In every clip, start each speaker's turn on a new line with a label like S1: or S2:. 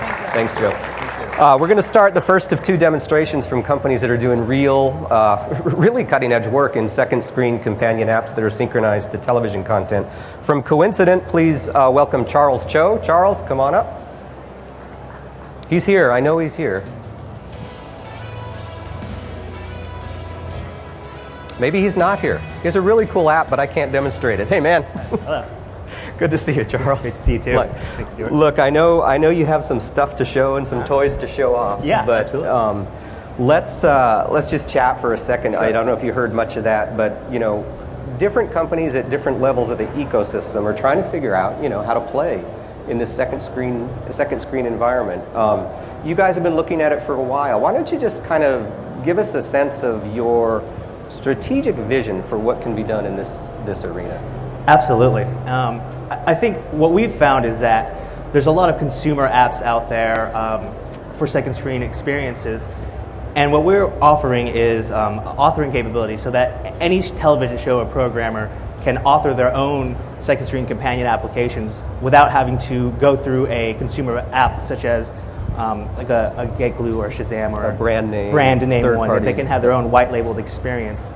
S1: Thanks, Joe. We're going to start the first of two demonstrations from companies that are doing really cutting-edge work in second-screen companion apps that are synchronized to television content. From Coincident, please welcome Charles Cho. Charles, come on up. He's here. I know he's here. Maybe he's not here. He has a really cool app, but I can't demonstrate it. Hey, man.
S2: Hello.
S1: Good to see you, Charles.
S2: Good to see you too. Thanks, Stuart.
S1: Look, I know you have some stuff to show and some toys to show off.
S2: Yeah,
S1: but,
S2: absolutely.
S1: Let's just chat for a second. Sure. I don't know if you heard much of that, but different companies at different levels of the ecosystem are trying to figure out how to play in this second screen environment. You guys have been looking at it for a while. Why don't you just kind of give us a sense of your strategic vision for what can be done in this arena?
S2: Absolutely. I think what we've found is that there's a lot of consumer apps out there for second screen experiences, and what we're offering is authoring capability so that any television show or programmer can author their own second screen companion applications without having to go through a consumer app such as like a GetGlue or Shazam or
S1: a brand name
S2: one that they can have their own white labeled experience.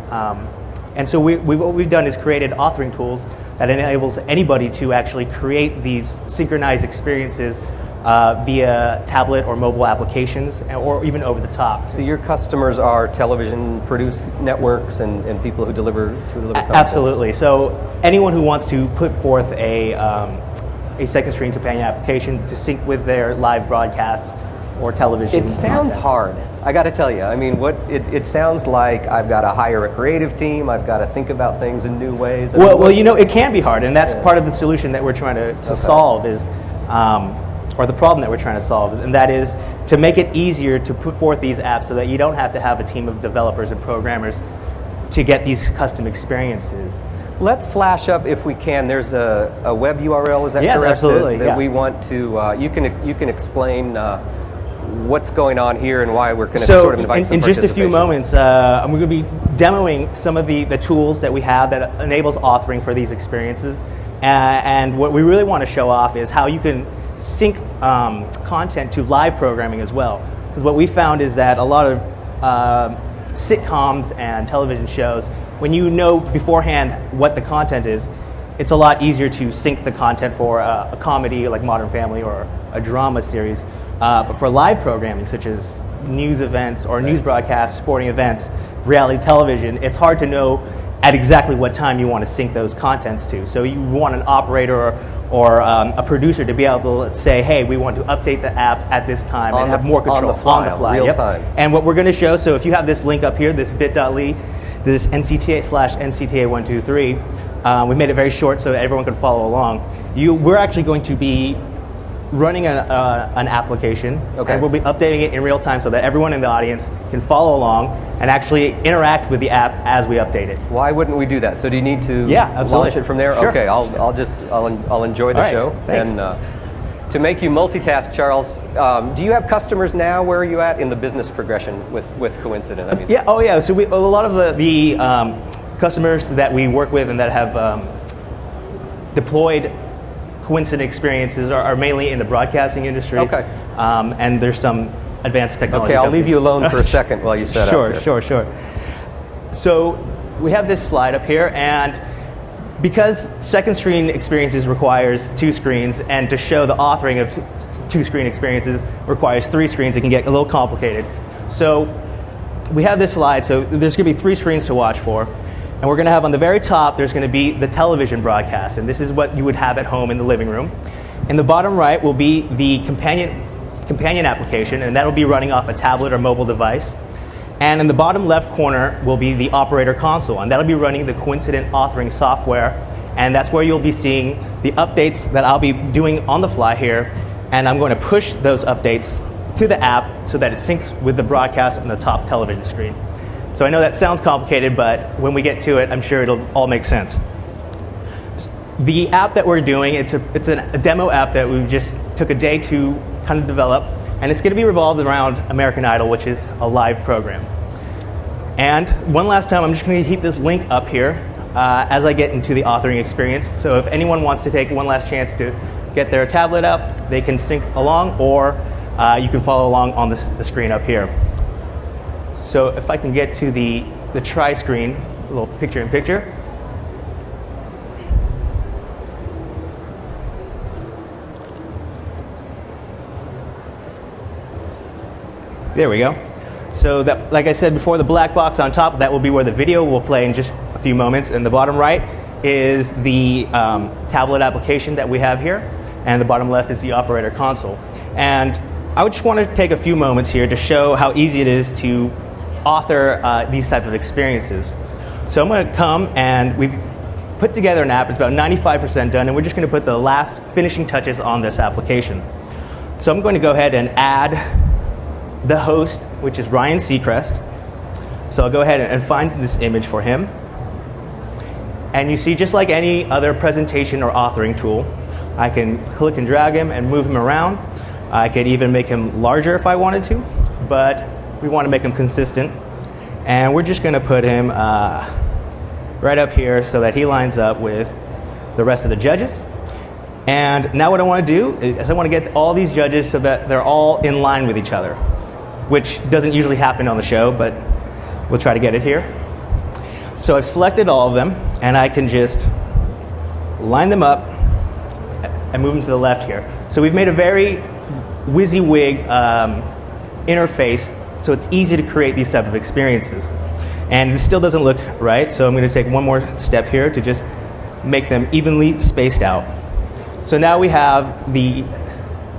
S2: And so what we've done is created authoring tools that enables anybody to actually create these synchronized experiences via tablet or mobile applications, or even over the top.
S1: So your customers are television-produced networks and people who deliver content?
S2: Absolutely. So anyone who wants to put forth a second screen companion application to sync with their live broadcasts or television.
S1: It sounds hard. I got to tell you. I mean, it sounds like I've got to hire a creative team. I've got to think about things in new ways.
S2: Well, it can be hard, and that's part of the solution that we're trying to solve is, or the problem that we're trying to solve, and that is to make it easier to put forth these apps so that you don't have to have a team of developers and programmers to get these custom experiences.
S1: Let's flash up, if we can. There's a web URL. Is that correct?
S2: Yes, absolutely.
S1: That we want to. You can explain what's going on here and why we're going to sort of invite some
S2: in just a few
S1: participation.
S2: moments, I'm going to be demoing some of the tools that we have that enables authoring for these experiences. And what we really want to show off is how you can sync content to live programming as well. Because what we found is that a lot of sitcoms and television shows, when you know beforehand what the content is, it's a lot easier to sync the content for a comedy like Modern Family or a drama series. But for live programming, such as news events or news broadcasts, sporting events, reality television, it's hard to know at exactly what time you want to sync those contents to. So you want an operator or a producer to be able to say, hey, we want to update the app at this time and have more control
S1: on the fly. Real time.
S2: And what we're going to show, so if you have this link up here, this bit.ly, this NCTA/NCTA123, we made it very short so that everyone can follow along. We're actually going to be running an application, and we'll be updating it in real time so that everyone in the audience can follow along and actually interact with the app as we update it.
S1: Why wouldn't we do that? So do you need to
S2: launch
S1: it from there?
S2: Sure.
S1: Okay, I'll enjoy the show.
S2: Thanks.
S1: And to make you multitask, Charles, do you have customers now? Where are you at in the business progression with Coincident? I mean,
S2: So a lot of the customers that we work with and that have deployed Coincident experiences are mainly in the broadcasting industry.
S1: Okay.
S2: And there's some advanced technology.
S1: Okay, I'll leave you alone for a second while you set up.
S2: Sure. So we have this slide up here, and because second screen experiences requires two screens, and to show the authoring of two screen experiences requires three screens, it can get a little complicated. So we have this slide, so there's going to be three screens to watch for. And we're going to have on the very top, there's going to be the television broadcast, and this is what you would have at home in the living room. In the bottom right will be the companion application, and that'll be running off a tablet or mobile device. And in the bottom left corner will be the operator console, and that'll be running the Coincident authoring software, and that's where you'll be seeing the updates that I'll be doing on the fly here, and I'm going to push those updates to the app so that it syncs with the broadcast on the top television screen. So I know that sounds complicated, but when we get to it, I'm sure it'll all make sense. The app that we're doing, it's a demo app that we just took a day to kind of develop, and it's going to be revolved around American Idol, which is a live program. And one last time, I'm just going to keep this link up here as I get into the authoring experience. So if anyone wants to take one last chance to get their tablet up, they can sync along, or you can follow along on the screen up here. So if I can get to the try screen, a little picture-in-picture. There we go. So that, like I said before, the black box on top, that will be where the video will play in just a few moments. And the bottom right is the tablet application that we have here. And the bottom left is the operator console. And I would just want to take a few moments here to show how easy it is to author these type of experiences. So I'm going to come, and we've put together an app. It's about 95% done, and we're just going to put the last finishing touches on this application. So I'm going to go ahead and add the host, which is Ryan Seacrest. So I'll go ahead and find this image for him. And you see, just like any other presentation or authoring tool, I can click and drag him and move him around. I could even make him larger if I wanted to, but we want to make him consistent. And we're just going to put him right up here so that he lines up with the rest of the judges. And now what I want to do is I want to get all these judges so that they're all in line with each other, which doesn't usually happen on the show, but we'll try to get it here. So I've selected all of them, and I can just line them up and move them to the left here. So we've made a very WYSIWYG interface, so it's easy to create these type of experiences. And this still doesn't look right, so I'm going to take one more step here to just make them evenly spaced out. So now we have the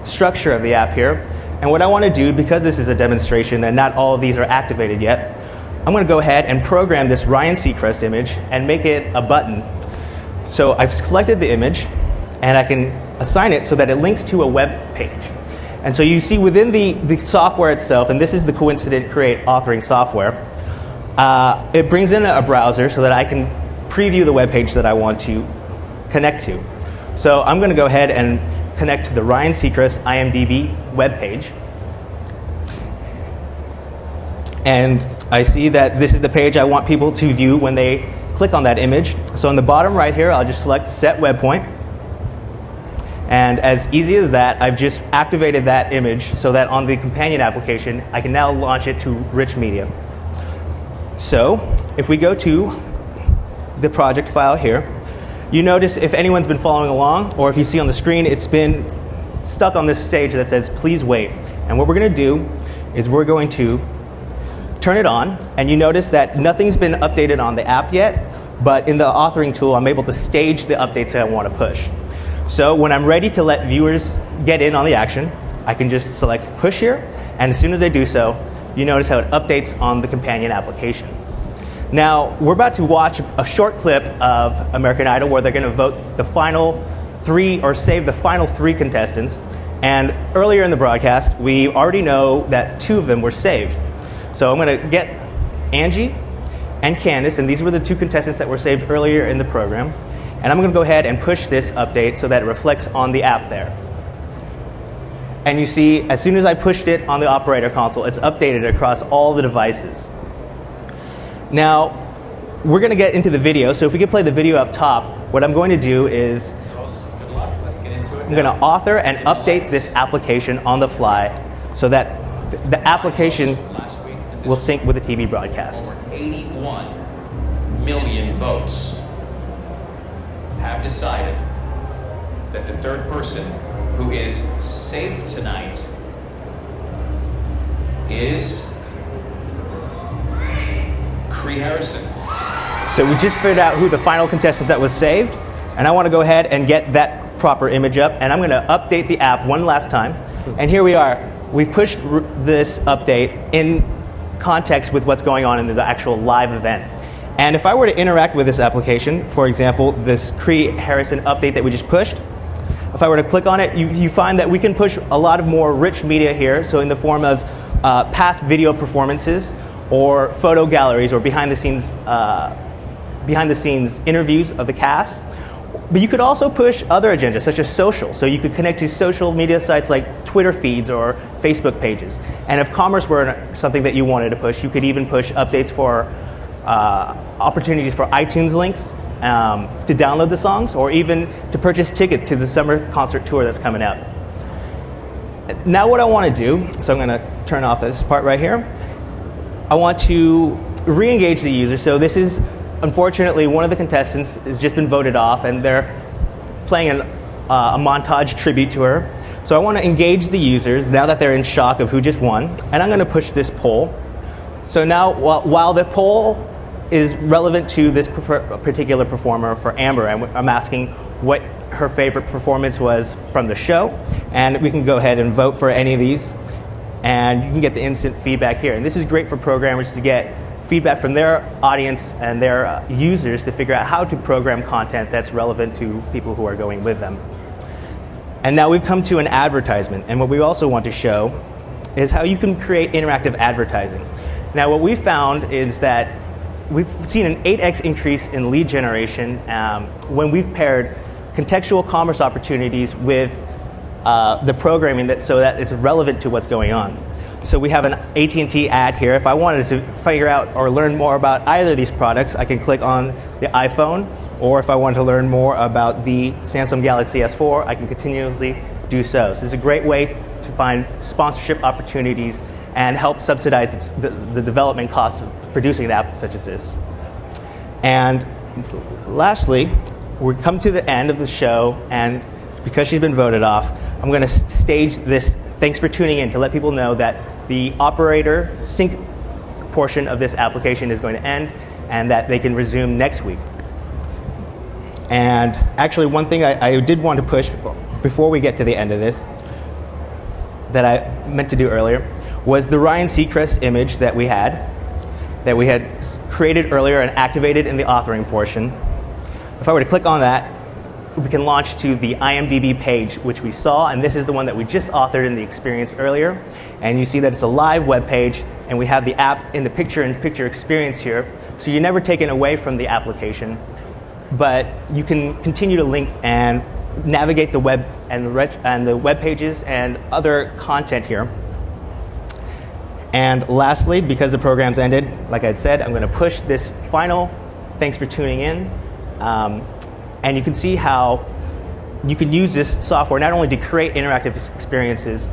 S2: structure of the app here. And what I want to do, because this is a demonstration and not all of these are activated yet, I'm going to go ahead and program this Ryan Seacrest image and make it a button. So I've selected the image, and I can assign it so that it links to a web page. And so you see within the software itself, and this is the Coincident Create authoring software, it brings in a browser so that I can preview the web page that I want to connect to. So I'm going to go ahead and connect to the Ryan Seacrest IMDb web page. And I see that this is the page I want people to view when they click on that image. So on the bottom right here, I'll just select Set Web Point. And as easy as that, I've just activated that image so that on the companion application, I can now launch it to rich media. So if we go to the project file here, you notice if anyone's been following along, or if you see on the screen, it's been stuck on this stage that says, please wait. And what we're going to do is we're going to turn it on, and you notice that nothing's been updated on the app yet, but in the authoring tool, I'm able to stage the updates that I want to push. So when I'm ready to let viewers get in on the action, I can just select push here, and as soon as I do so, you notice how it updates on the companion application. Now, we're about to watch a short clip of American Idol where they're going to vote the final three, or save the final three contestants. And earlier in the broadcast, we already know that 2 of them were saved. So I'm going to get Angie and Candace, and these were the 2 contestants that were saved earlier in the program. And I'm going to go ahead and push this update so that it reflects on the app there. And you see, as soon as I pushed it on the operator console, it's updated across all the devices. Now, we're going to get into the video, so if we could play the video up top, what I'm going to do is
S3: Good luck. Let's get into it.
S2: I'm going to author and update this application on the fly so that the application will sync with the TV broadcast.
S3: Over 81 million votes have decided that the third person who is safe tonight is Cree Harrison.
S2: So we just figured out who the final contestant that was saved, and I want to go ahead and get that proper image up, and I'm going to update the app one last time. And here we are. We've pushed this update in context with what's going on in the actual live event. And if I were to interact with this application, for example, this Cree Harrison update that we just pushed, if I were to click on it, you find that we can push a lot of more rich media here, so in the form of past video performances, or photo galleries, or behind the scenes interviews of the cast. But you could also push other agendas, such as social. So you could connect to social media sites like Twitter feeds or Facebook pages. And if commerce were something that you wanted to push, you could even push updates for opportunities for iTunes links to download the songs, or even to purchase tickets to the summer concert tour that's coming up. Now what I want to do, so I'm going to turn off this part right here. I want to re-engage the user. So this is, unfortunately, one of the contestants has just been voted off, and they're playing a montage tribute to her. So I want to engage the users now that they're in shock of who just won, and I'm going to push this poll. So now, while the poll is relevant to this particular performer, for Amber, I'm asking what her favorite performance was from the show, and we can go ahead and vote for any of these, and you can get the instant feedback here. And this is great for programmers to get feedback from their audience and their users to figure out how to program content that's relevant to people who are going with them. And now we've come to an advertisement, and what we also want to show is how you can create interactive advertising. Now what we found is that we've seen an 8x increase in lead generation when we've paired contextual commerce opportunities with the programming so that it's relevant to what's going on. So we have an AT&T ad here. If I wanted to figure out or learn more about either of these products, I can click on the iPhone, or if I want to learn more about the Samsung Galaxy S4, I can continuously do so. So it's a great way to find sponsorship opportunities and help subsidize the development costs of producing an app such as this. And lastly, we come to the end of the show, and because she's been voted off, I'm going to stage this thanks for tuning in to let people know that the operator sync portion of this application is going to end and that they can resume next week. And actually, one thing I did want to push before we get to the end of this that I meant to do earlier was the Ryan Seacrest image that we had created earlier and activated in the authoring portion. If I were to click on that, we can launch to the IMDb page, which we saw, and this is the one that we just authored in the experience earlier. And you see that it's a live web page, and we have the app in the picture-in-picture experience here. So you're never taken away from the application, but you can continue to link and navigate the web and the web pages and other content here. And lastly, because the program's ended, like I'd said, I'm going to push this final thanks for tuning in. And you can see how you can use this software not only to create interactive experiences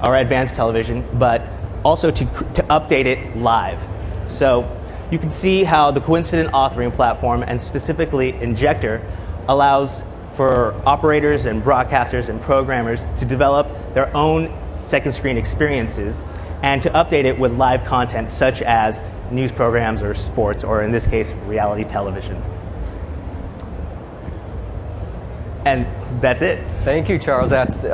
S2: or advanced television, but also to update it live. So you can see how the Coincident authoring platform, and specifically Injector, allows for operators and broadcasters and programmers to develop their own second screen experiences and to update it with live content such as news programs or sports, or in this case, reality television. And that's it.
S1: Thank you, Charles. That's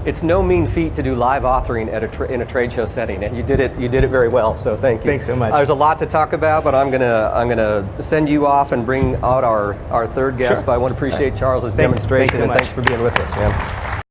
S1: it's no mean feat to do live authoring at in a trade show setting, and you did it very well. So thank you.
S2: Thanks so much.
S1: There's a lot to talk about, but I'm gonna send you off and bring out our third guest.
S2: Sure.
S1: But I want to appreciate Charles's demonstration,
S2: thanks so
S1: and
S2: much.
S1: thanks for being with us, man.